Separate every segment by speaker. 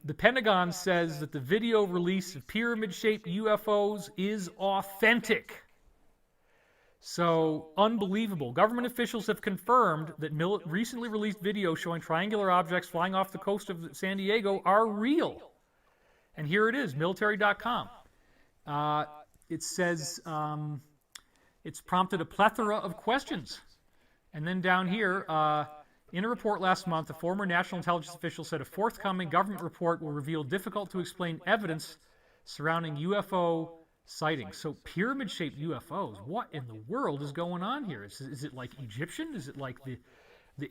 Speaker 1: the Pentagon says that the video release of pyramid-shaped UFOs is authentic. So, unbelievable. Government officials have confirmed that recently released videos showing triangular objects flying off the coast of San Diego are real. And here it is, military.com. It says it's prompted a plethora of questions. And then down here, in a report last month, a former national intelligence official said a forthcoming government report will reveal difficult-to-explain evidence surrounding UFO sightings. So pyramid-shaped UFOs, what in the world is going on here? Is it like Egyptian? Is it like the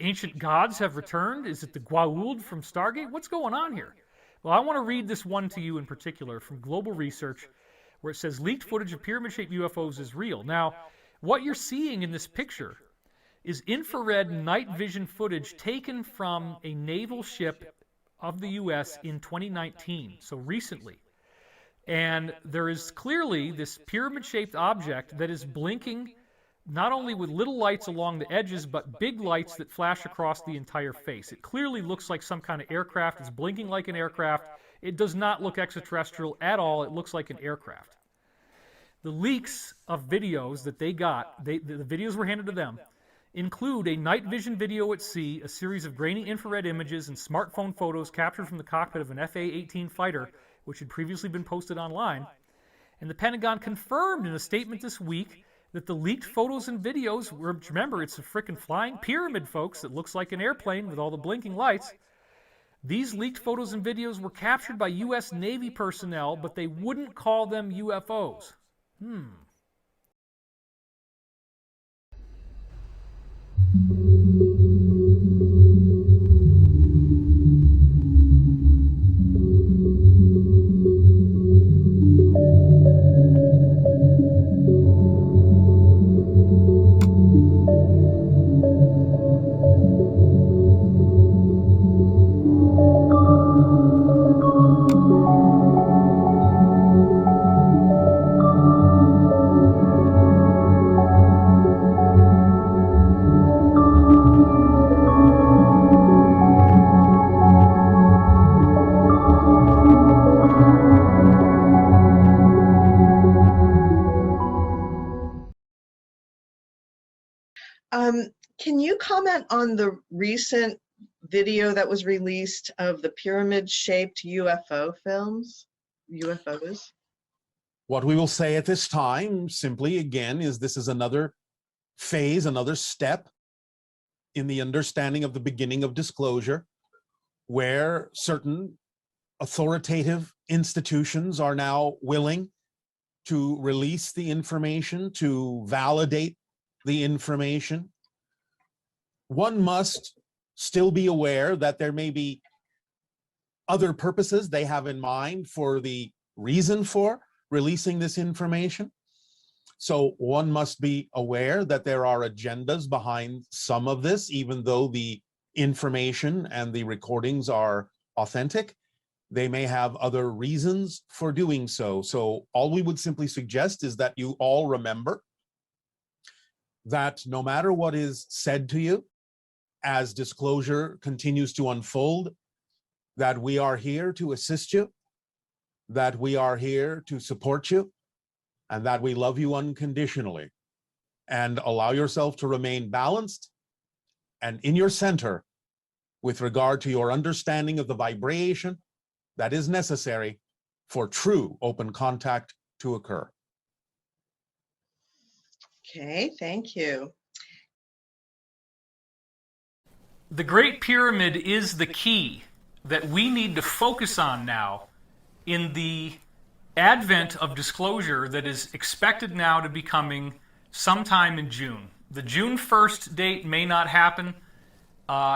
Speaker 1: ancient gods have returned? Is it the Goa'uld from Stargate? What's going on here? Well, I want to read this one to you in particular from Global Research, where it says leaked footage of pyramid-shaped UFOs is real. Now, what you're seeing in this picture is infrared night vision footage taken from a naval ship of the U.S. in 2019, so recently. And there is clearly this pyramid-shaped object that is blinking not only with little lights along the edges, but big lights that flash across the entire face. It clearly looks like some kind of aircraft. It's blinking like an aircraft. It does not look extraterrestrial at all. It looks like an aircraft. The leaks of videos that they got, the videos were handed to them, include a night vision video at sea, a series of grainy infrared images, and smartphone photos captured from the cockpit of an FA-18 fighter, which had previously been posted online. And the Pentagon confirmed in a statement this week that the leaked photos and videos were, remember, it's a frickin' flying pyramid, folks, that looks like an airplane with all the blinking lights. These leaked photos and videos were captured by U.S. Navy personnel, but they wouldn't call them UFOs.
Speaker 2: Can you comment on the recent video that was released of the pyramid-shaped UFOs?
Speaker 3: What we will say at this time, simply again, is this is another phase, another step in the understanding of the beginning of disclosure, where certain authoritative institutions are now willing to release the information, to validate the information. One must still be aware that there may be other purposes they have in mind for the reason for releasing this information. So one must be aware that there are agendas behind some of this, even though the information and the recordings are authentic. They may have other reasons for doing so. So all we would simply suggest is that you all remember that no matter what is said to you, as disclosure continues to unfold, that we are here to assist you, that we are here to support you, and that we love you unconditionally. And allow yourself to remain balanced and in your center with regard to your understanding of the vibration that is necessary for true open contact to occur.
Speaker 2: Okay, thank you.
Speaker 1: The Great Pyramid is the key that we need to focus on now in the advent of disclosure that is expected now to be coming sometime in June. The June 1st date may not happen.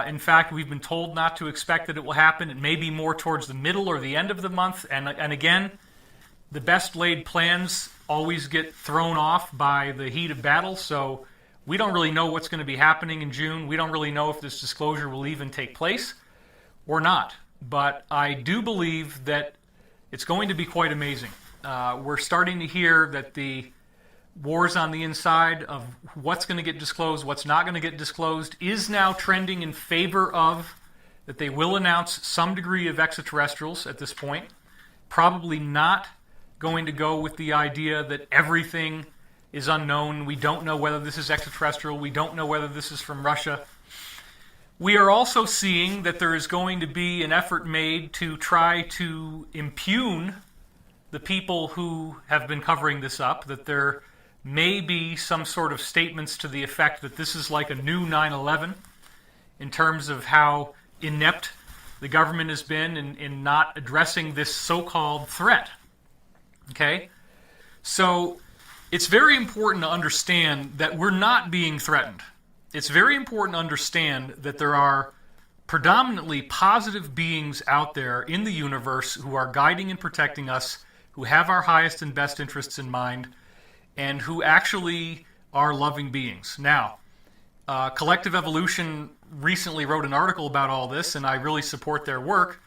Speaker 1: In fact, we've been told not to expect that it will happen. It may be more towards the middle or the end of the month. And again, the best laid plans always get thrown off by the heat of battle. So we don't really know what's going to be happening in June. We don't really know if this disclosure will even take place or not. But I do believe that it's going to be quite amazing. We're starting to hear that the wars on the inside of what's going to get disclosed, what's not going to get disclosed, is now trending in favor of that they will announce some degree of extraterrestrials at this point. Probably not going to go with the idea that everything is unknown. We don't know whether this is extraterrestrial. We don't know whether this is from Russia. We are also seeing that there is going to be an effort made to try to impugn the people who have been covering this up, that there may be some sort of statements to the effect that this is like a new 9/11 in terms of how inept the government has been in not addressing this so-called threat. Okay? So it's very important to understand that we're not being threatened. It's very important to understand that there are predominantly positive beings out there in the universe who are guiding and protecting us, who have our highest and best interests in mind, and who actually are loving beings. Now, Collective Evolution recently wrote an article about all this, and I really support their work.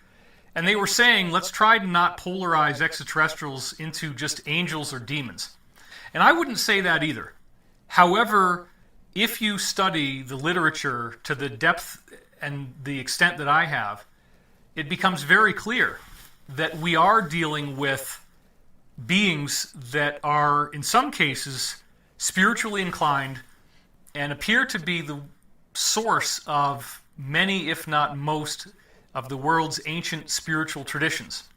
Speaker 1: And they were saying, let's try to not polarize extraterrestrials into just angels or demons. And I wouldn't say that either. However, if you study the literature to the depth and the extent that I have, it becomes very clear that we are dealing with beings that are, in some cases, spiritually inclined and appear to be the source of many, if not most, of the world's ancient spiritual traditions.